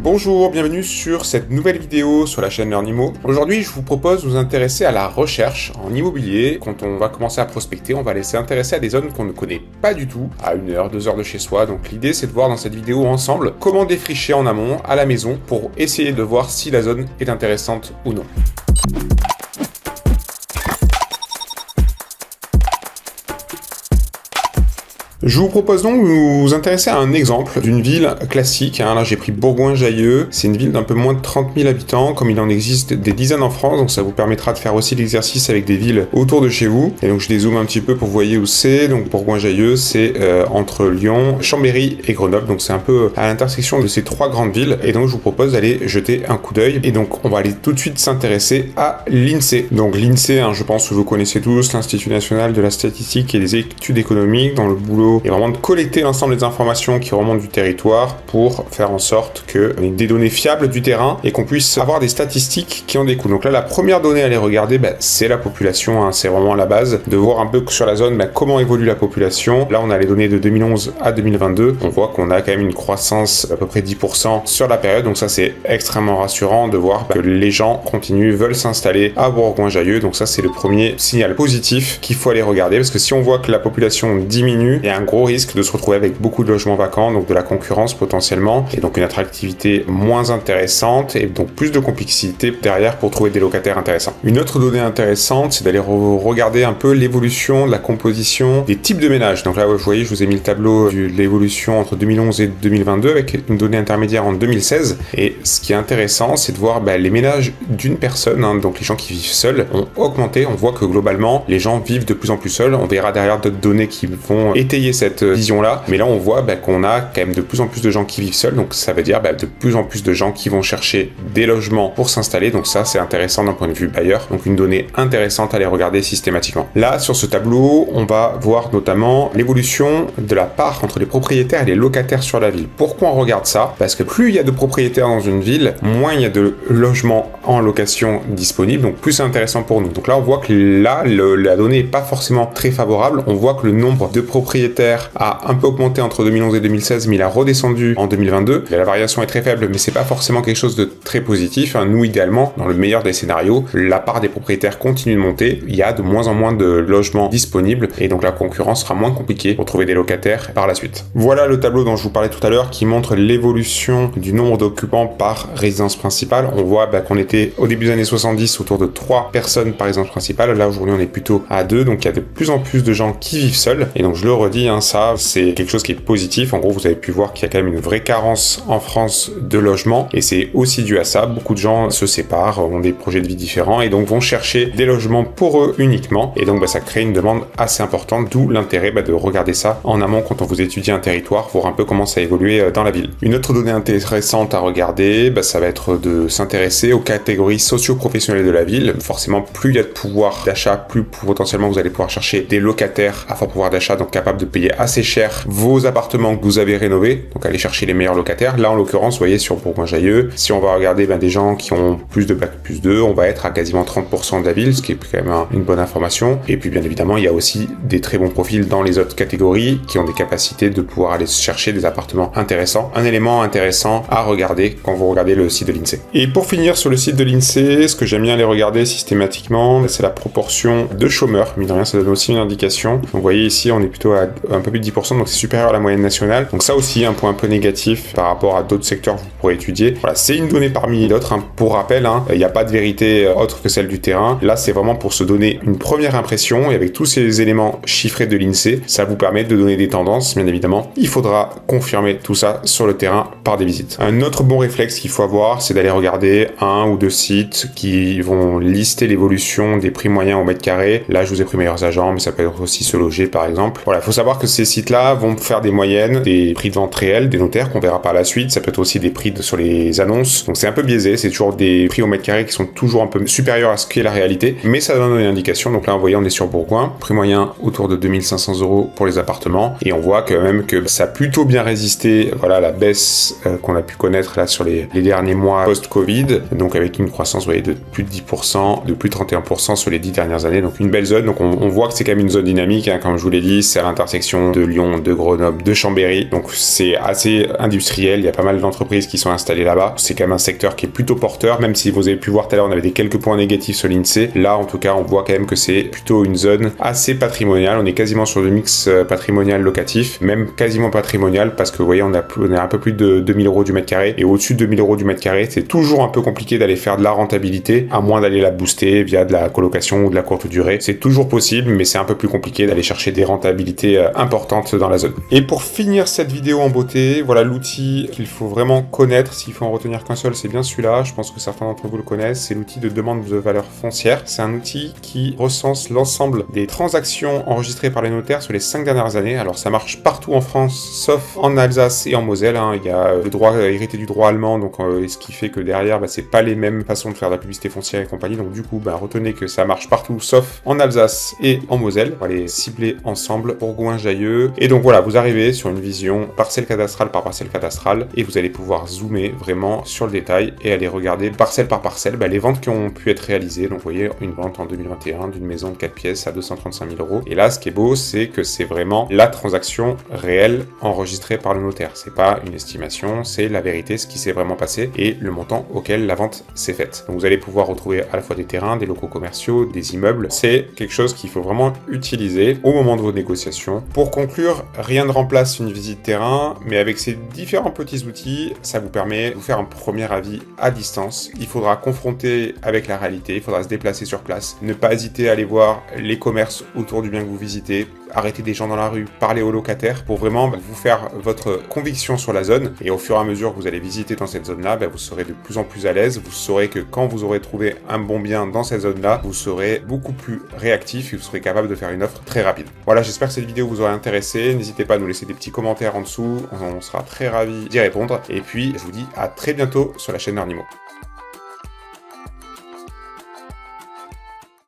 Bonjour, bienvenue sur cette nouvelle vidéo sur la chaîne LearnImo. Aujourd'hui, je vous propose de nous intéresser à la recherche en immobilier. Quand on va commencer à prospecter, on va s'intéresser à des zones qu'on ne connaît pas du tout, à 1 heure, 2 heures de chez soi. Donc l'idée, c'est de voir dans cette vidéo ensemble comment défricher en amont, à la maison, pour essayer de voir si la zone est intéressante ou non. Je vous propose donc de nous intéresser à un exemple d'une ville classique. Là, j'ai pris Bourgoin-Jallieu. C'est une ville d'un peu moins de 30 000 habitants, comme il en existe des dizaines en France. Donc ça vous permettra de faire aussi l'exercice avec des villes autour de chez vous. Et donc je dézoome un petit peu pour que vous voyez où c'est. Donc Bourgoin-Jallieu, c'est entre Lyon, Chambéry et Grenoble. Donc c'est un peu à l'intersection de ces trois grandes villes. Et donc je vous propose d'aller jeter un coup d'œil. Et donc on va aller tout de suite s'intéresser à l'INSEE. Donc l'INSEE, je pense que vous connaissez tous, l'Institut National de la Statistique et des Études Économiques, dans le boulot et vraiment de collecter l'ensemble des informations qui remontent du territoire pour faire en sorte qu'on ait des données fiables du terrain et qu'on puisse avoir des statistiques qui en découlent. Donc là, la première donnée à aller regarder, c'est la population. C'est vraiment la base, de voir un peu sur la zone comment évolue la population. Là, on a les données de 2011 à 2022. On voit qu'on a quand même une croissance d'à peu près 10% sur la période. Donc ça, c'est extrêmement rassurant de voir que les gens veulent s'installer à Bourgoin-Jallieu. Donc ça, c'est le premier signal positif qu'il faut aller regarder, parce que si on voit que la population diminue, il y a un gros risque de se retrouver avec beaucoup de logements vacants, donc de la concurrence potentiellement, et donc une attractivité moins intéressante, et donc plus de complexité derrière pour trouver des locataires intéressants. Une autre donnée intéressante, c'est d'aller regarder un peu l'évolution de la composition des types de ménages. Donc là, vous voyez, je vous ai mis le tableau de l'évolution entre 2011 et 2022, avec une donnée intermédiaire en 2016, et ce qui est intéressant, c'est de voir les ménages d'une personne, donc les gens qui vivent seuls, ont augmenté. On voit que globalement, les gens vivent de plus en plus seuls. On verra derrière d'autres données qui vont étayer cette vision-là, mais là on voit qu'on a quand même de plus en plus de gens qui vivent seuls, donc ça veut dire de plus en plus de gens qui vont chercher des logements pour s'installer, donc ça c'est intéressant d'un point de vue bailleur, donc une donnée intéressante à les regarder systématiquement. Là sur ce tableau, on va voir notamment l'évolution de la part entre les propriétaires et les locataires sur la ville. Pourquoi on regarde ça? Parce que plus il y a de propriétaires dans une ville, moins il y a de logements en location disponibles, donc plus c'est intéressant pour nous. Donc là on voit que là, la donnée n'est pas forcément très favorable. On voit que le nombre de propriétaires a un peu augmenté entre 2011 et 2016, mais il a redescendu en 2022. La variation est très faible, mais c'est pas forcément quelque chose de très positif. Nous, idéalement, dans le meilleur des scénarios, la part des propriétaires continue de monter. Il y a de moins en moins de logements disponibles, et donc la concurrence sera moins compliquée pour trouver des locataires par la suite. Voilà le tableau dont je vous parlais tout à l'heure, qui montre l'évolution du nombre d'occupants par résidence principale. On voit qu'on était au début des années 70 autour de 3 personnes par résidence principale. Là, aujourd'hui, on est plutôt à 2, donc il y a de plus en plus de gens qui vivent seuls. Et donc, je le redis, ça, c'est quelque chose qui est positif. En gros, vous avez pu voir qu'il y a quand même une vraie carence en France de logements, et c'est aussi dû à ça. Beaucoup de gens se séparent, ont des projets de vie différents, et donc vont chercher des logements pour eux uniquement, et donc ça crée une demande assez importante, d'où l'intérêt de regarder ça en amont quand on vous étudie un territoire, voir un peu comment ça évolue dans la ville. Une autre donnée intéressante à regarder, ça va être de s'intéresser aux catégories socio-professionnelles de la ville. Forcément, plus il y a de pouvoir d'achat, plus potentiellement vous allez pouvoir chercher des locataires à fort pouvoir d'achat, donc capables de payer assez cher vos appartements que vous avez rénovés, donc aller chercher les meilleurs locataires. Là en l'occurrence, vous voyez, sur Bourgoin-Jallieu, si on va regarder des gens qui ont plus de bac plus 2, on va être à quasiment 30% de la ville, ce qui est quand même une bonne information. Et puis bien évidemment, il y a aussi des très bons profils dans les autres catégories qui ont des capacités de pouvoir aller chercher des appartements intéressants. Un élément intéressant à regarder quand vous regardez le site de l'INSEE. Et pour finir, sur le site de l'INSEE, ce que j'aime bien aller regarder systématiquement, c'est la proportion de chômeurs. Mine de rien, ça donne aussi une indication. Donc vous voyez ici, on est plutôt à un peu plus de 10%, donc c'est supérieur à la moyenne nationale. Donc ça aussi, un point un peu négatif par rapport à d'autres secteurs que vous pourrez étudier. Voilà, c'est une donnée parmi d'autres. Pour rappel, il n'y a pas de vérité autre que celle du terrain. Là, c'est vraiment pour se donner une première impression, et avec tous ces éléments chiffrés de l'INSEE, ça vous permet de donner des tendances. Bien évidemment, il faudra confirmer tout ça sur le terrain par des visites. Un autre bon réflexe qu'il faut avoir, c'est d'aller regarder 1 ou 2 sites qui vont lister l'évolution des prix moyens au mètre carré. Là, je vous ai pris Meilleurs Agents, mais ça peut être aussi Se Loger, par exemple. Voilà, il faut savoir que ces sites-là vont faire des moyennes, des prix de vente réels, des notaires qu'on verra par la suite. Ça peut être aussi des prix sur les annonces. Donc c'est un peu biaisé, c'est toujours des prix au mètre carré qui sont toujours un peu supérieurs à ce qu'est la réalité, mais ça donne une indication. Donc là, vous voyez, on est sur Bourgoin, prix moyen autour de 2 500 € pour les appartements, et on voit quand même que ça a plutôt bien résisté, à la baisse qu'on a pu connaître là sur les derniers mois post-Covid, donc avec avec une croissance, vous voyez, de plus de 10%, de plus de 31% sur les 10 dernières années. Donc une belle zone. Donc on voit que c'est quand même une zone dynamique, hein, comme je vous l'ai dit, c'est à l'intersection de Lyon, de Grenoble, de Chambéry. Donc c'est assez industriel, il y a pas mal d'entreprises qui sont installées là-bas. C'est quand même un secteur qui est plutôt porteur, même si vous avez pu voir tout à l'heure, on avait des quelques points négatifs sur l'INSEE. Là, en tout cas, on voit quand même que c'est plutôt une zone assez patrimoniale. On est quasiment sur le mix patrimonial locatif, même quasiment patrimonial, parce que vous voyez, on est un peu plus de 2000 euros du mètre carré. Et au-dessus de 2000 euros du mètre carré, c'est toujours un peu compliqué d'aller faire de la rentabilité, à moins d'aller la booster via de la colocation ou de la courte durée. C'est toujours possible, mais c'est un peu plus compliqué d'aller chercher des rentabilités importantes dans la zone. Et pour finir cette vidéo en beauté, voilà l'outil qu'il faut vraiment connaître. S'il faut en retenir qu'un seul, c'est bien celui-là. Je pense que certains d'entre vous le connaissent. C'est l'outil de demande de valeur foncière. C'est un outil qui recense l'ensemble des transactions enregistrées par les notaires sur les 5 dernières années. Alors ça marche partout en France, sauf en Alsace et en Moselle, hein. Il y a le droit hérité du droit allemand, donc ce qui fait que derrière, c'est pas les mêmes façons de faire de la publicité foncière et compagnie. Donc du coup, retenez que ça marche partout, sauf en Alsace et en Moselle. On va les cibler ensemble, Bourgoin-Jallieu. Et donc voilà, vous arrivez sur une vision parcelle cadastrale par parcelle cadastrale, et vous allez pouvoir zoomer vraiment sur le détail et aller regarder parcelle par parcelle les ventes qui ont pu être réalisées. Donc vous voyez, une vente en 2021 d'une maison de 4 pièces à 235 000 euros. Et là, ce qui est beau, c'est que c'est vraiment la transaction réelle enregistrée par le notaire. C'est pas une estimation, c'est la vérité, ce qui s'est vraiment passé et le montant auquel la vente s'est faite. Donc vous allez pouvoir retrouver à la fois des terrains, des locaux commerciaux, des immeubles. C'est quelque chose qu'il faut vraiment utiliser au moment de vos négociations. Pour conclure, rien ne remplace une visite terrain, mais avec ces différents petits outils, ça vous permet de vous faire un premier avis à distance. Il faudra confronter avec la réalité, il faudra se déplacer sur place, ne pas hésiter à aller voir les commerces autour du bien que vous visitez, arrêter des gens dans la rue, parler aux locataires pour vraiment vous faire votre conviction sur la zone. Et au fur et à mesure que vous allez visiter dans cette zone-là, vous serez de plus en plus à l'aise. Vous saurez que quand vous aurez trouvé un bon bien dans cette zone-là, vous serez beaucoup plus réactif et vous serez capable de faire une offre très rapide. Voilà, j'espère que cette vidéo vous aura intéressé. N'hésitez pas à nous laisser des petits commentaires en dessous. On sera très ravis d'y répondre. Et puis, je vous dis à très bientôt sur la chaîne Nernimo.